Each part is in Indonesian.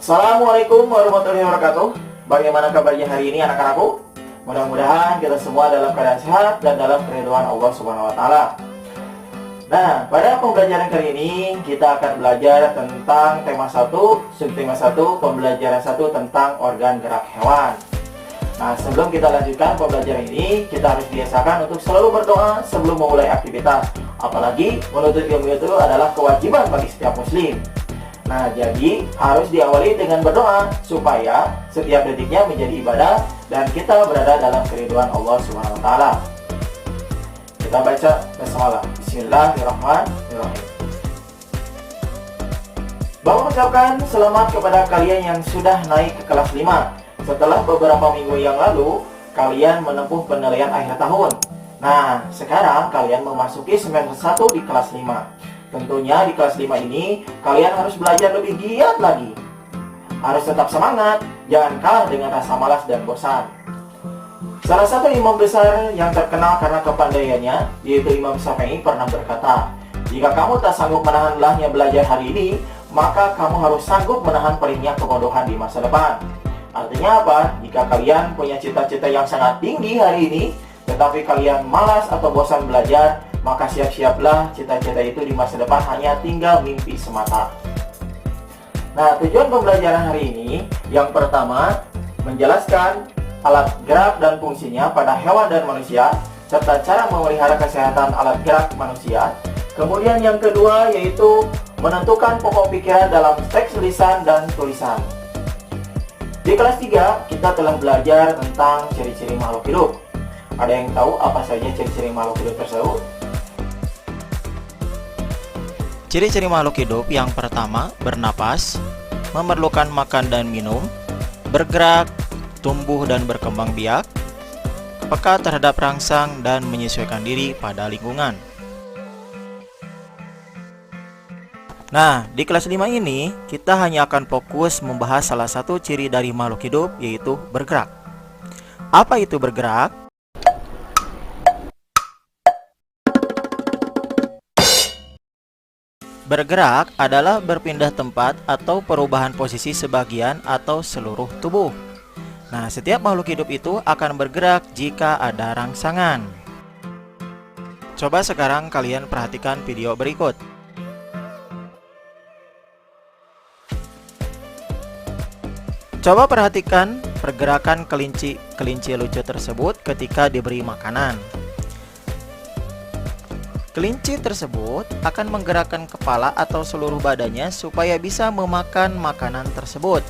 Assalamualaikum warahmatullahi wabarakatuh. Bagaimana kabarnya hari ini anak-anakku? Mudah-mudahan kita semua dalam keadaan sehat dan dalam keridhaan Allah Subhanahu wa taala. Nah, pada pembelajaran kali ini kita akan belajar tentang tema 1, subtema 1, pembelajaran 1 tentang organ gerak hewan. Nah, sebelum kita lanjutkan pembelajaran ini, kita harus biasakan untuk selalu berdoa sebelum memulai aktivitas. Apalagi menuntut ilmu itu adalah kewajiban bagi setiap muslim. Nah, jadi harus diawali dengan berdoa supaya setiap detiknya menjadi ibadah dan kita berada dalam keridhaan Allah Subhanahu wa taala. Kita baca basmalah. Bismillahirrahmanirrahim. Bapak mengucapkan selamat kepada kalian yang sudah naik ke kelas 5. Setelah beberapa minggu yang lalu, kalian menempuh penilaian akhir tahun. Nah, sekarang kalian memasuki semester 1 di kelas 5. Tentunya di kelas 5 ini, kalian harus belajar lebih giat lagi. Harus tetap semangat, jangan kalah dengan rasa malas dan bosan. Salah satu imam besar yang terkenal karena kepandaiannya, yaitu Imam Syafi'i, pernah berkata, "Jika kamu tak sanggup menahan lelahnya belajar hari ini, maka kamu harus sanggup menahan perihnya kebodohan di masa depan." Artinya apa? Jika kalian punya cita-cita yang sangat tinggi hari ini, tetapi kalian malas atau bosan belajar, maka siap-siaplah cita-cita itu di masa depan hanya tinggal mimpi semata. Nah, tujuan pembelajaran hari ini, yang pertama, menjelaskan alat gerak dan fungsinya pada hewan dan manusia, serta cara memelihara kesehatan alat gerak manusia. Kemudian yang kedua yaitu menentukan pokok pikiran dalam teks lisan dan tulisan. Di kelas 3 kita telah belajar tentang ciri-ciri makhluk hidup. Ada yang tahu apa saja ciri-ciri makhluk hidup tersebut? Ciri-ciri makhluk hidup yang pertama, bernapas, memerlukan makan dan minum, bergerak, tumbuh dan berkembang biak, peka terhadap rangsang dan menyesuaikan diri pada lingkungan. Nah, di kelas 5 ini, kita hanya akan fokus membahas salah satu ciri dari makhluk hidup, yaitu bergerak. Apa itu bergerak? Bergerak adalah berpindah tempat atau perubahan posisi sebagian atau seluruh tubuh. Nah, setiap makhluk hidup itu akan bergerak jika ada rangsangan. Coba sekarang kalian perhatikan video berikut. Coba perhatikan pergerakan kelinci lucu tersebut ketika diberi makanan. Kelinci tersebut akan menggerakkan kepala atau seluruh badannya supaya bisa memakan makanan tersebut.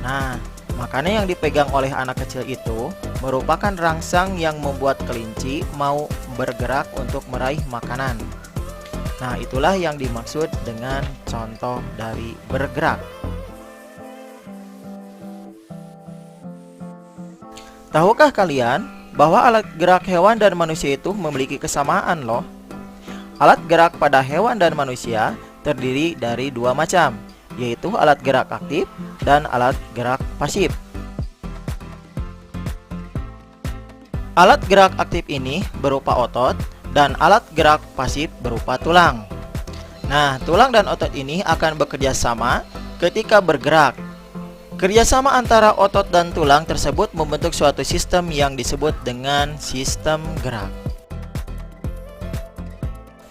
Nah, makanan yang dipegang oleh anak kecil itu merupakan rangsang yang membuat kelinci mau bergerak untuk meraih makanan. Nah, itulah yang dimaksud dengan contoh dari bergerak. Tahukah kalian bahwa alat gerak hewan dan manusia itu memiliki kesamaan loh? Alat gerak pada hewan dan manusia terdiri dari dua macam, yaitu alat gerak aktif dan alat gerak pasif. Alat gerak aktif ini berupa otot dan alat gerak pasif berupa tulang. Nah, tulang dan otot ini akan bekerja sama ketika bergerak. Kerjasama antara otot dan tulang tersebut membentuk suatu sistem yang disebut dengan sistem gerak.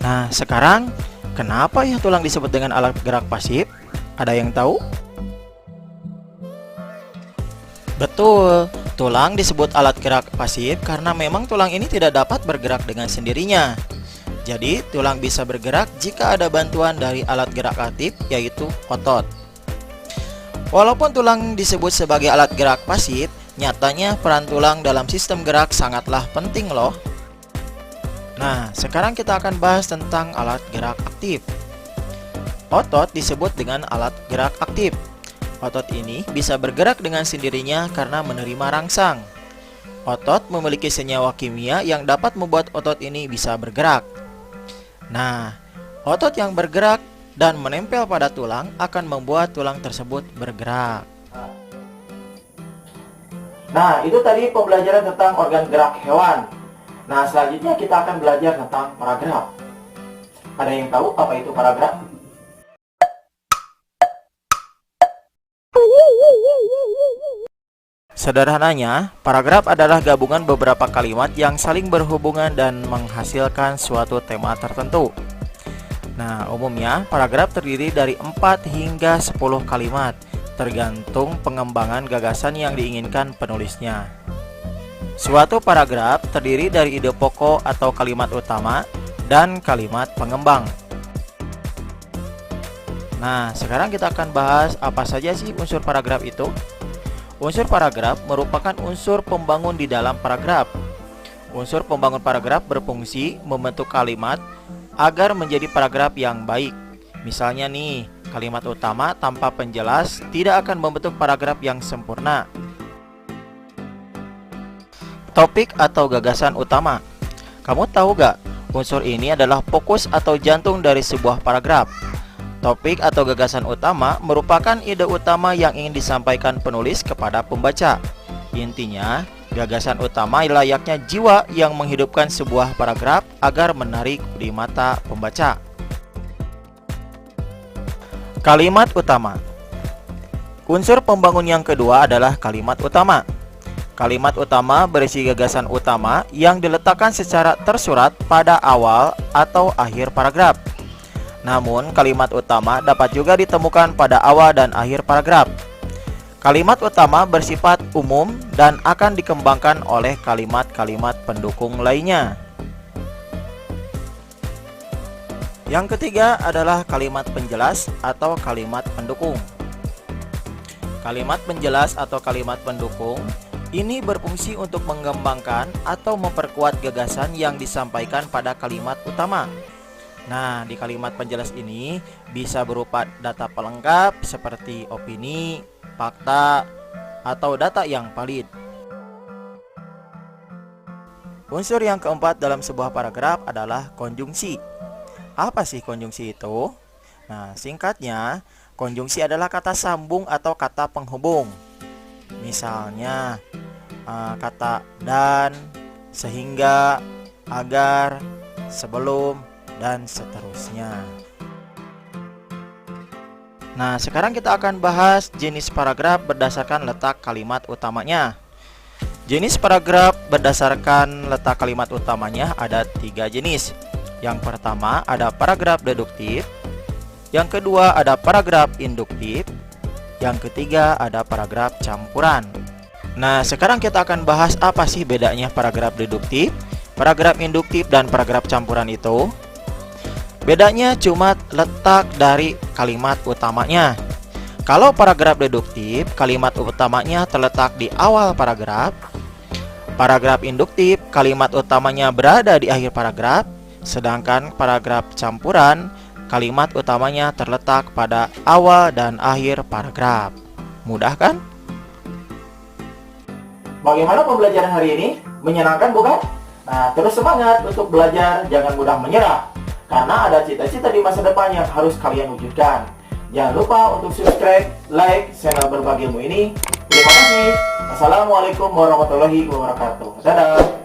Nah, sekarang kenapa ya tulang disebut dengan alat gerak pasif? Ada yang tahu? Betul, tulang disebut alat gerak pasif karena memang tulang ini tidak dapat bergerak dengan sendirinya. Jadi, tulang bisa bergerak jika ada bantuan dari alat gerak aktif, yaitu otot. Walaupun tulang disebut sebagai alat gerak pasif, nyatanya peran tulang dalam sistem gerak sangatlah penting loh. Nah, sekarang kita akan bahas tentang alat gerak aktif. Otot disebut dengan alat gerak aktif. Otot ini bisa bergerak dengan sendirinya karena menerima rangsang. Otot memiliki senyawa kimia yang dapat membuat otot ini bisa bergerak. Nah, otot yang bergerak dan menempel pada tulang akan membuat tulang tersebut bergerak. Nah, itu tadi pembelajaran tentang organ gerak hewan. Nah, selanjutnya kita akan belajar tentang paragraf. Ada yang tahu apa itu paragraf? Sederhananya, paragraf adalah gabungan beberapa kalimat yang saling berhubungan dan menghasilkan suatu tema tertentu. Nah, umumnya paragraf terdiri dari 4 hingga 10 kalimat, tergantung pengembangan gagasan yang diinginkan penulisnya. Suatu paragraf terdiri dari ide pokok atau kalimat utama dan kalimat pengembang. Nah, sekarang kita akan bahas apa saja sih unsur paragraf itu. Unsur paragraf merupakan unsur pembangun di dalam paragraf. Unsur pembangun paragraf berfungsi membentuk kalimat agar menjadi paragraf yang baik. Misalnya nih, kalimat utama tanpa penjelas tidak akan membentuk paragraf yang sempurna. Topik atau gagasan utama. Kamu tahu gak, unsur ini adalah fokus atau jantung dari sebuah paragraf. Topik atau gagasan utama merupakan ide utama yang ingin disampaikan penulis kepada pembaca. Intinya, gagasan utama layaknya jiwa yang menghidupkan sebuah paragraf agar menarik di mata pembaca. Kalimat utama. Unsur pembangun yang kedua adalah kalimat utama. Kalimat utama berisi gagasan utama yang diletakkan secara tersurat pada awal atau akhir paragraf. Namun, kalimat utama dapat juga ditemukan pada awal dan akhir paragraf. Kalimat utama bersifat umum dan akan dikembangkan oleh kalimat-kalimat pendukung lainnya. Yang ketiga adalah kalimat penjelas atau kalimat pendukung. Kalimat penjelas atau kalimat pendukung ini berfungsi untuk mengembangkan atau memperkuat gagasan yang disampaikan pada kalimat utama. Nah, di kalimat penjelas ini bisa berupa data pelengkap seperti opini, fakta, atau data yang valid. Unsur yang keempat dalam sebuah paragraf adalah konjungsi. Apa sih konjungsi itu? Nah, singkatnya, konjungsi adalah kata sambung atau kata penghubung. Misalnya, kata dan, sehingga, agar, sebelum, dan seterusnya. Nah, sekarang kita akan bahas jenis paragraf berdasarkan letak kalimat utamanya. Jenis paragraf berdasarkan letak kalimat utamanya ada 3 jenis. Yang pertama ada paragraf deduktif, yang kedua ada paragraf induktif, yang ketiga ada paragraf campuran. Nah, sekarang kita akan bahas apa sih bedanya paragraf deduktif, paragraf induktif, dan paragraf campuran itu. Bedanya cuma letak dari kalimat utamanya. Kalau paragraf deduktif, kalimat utamanya terletak di awal paragraf. Paragraf induktif, kalimat utamanya berada di akhir paragraf. Sedangkan paragraf campuran, kalimat utamanya terletak pada awal dan akhir paragraf. Mudah kan? Bagaimana pembelajaran hari ini? Menyenangkan bukan? Nah, terus semangat untuk belajar, jangan mudah menyerah. Karena ada cita-cita di masa depan yang harus kalian wujudkan. Jangan lupa untuk subscribe, like channel Berbagi Ilmu ini. Terima kasih. Assalamualaikum warahmatullahi wabarakatuh. Dadah.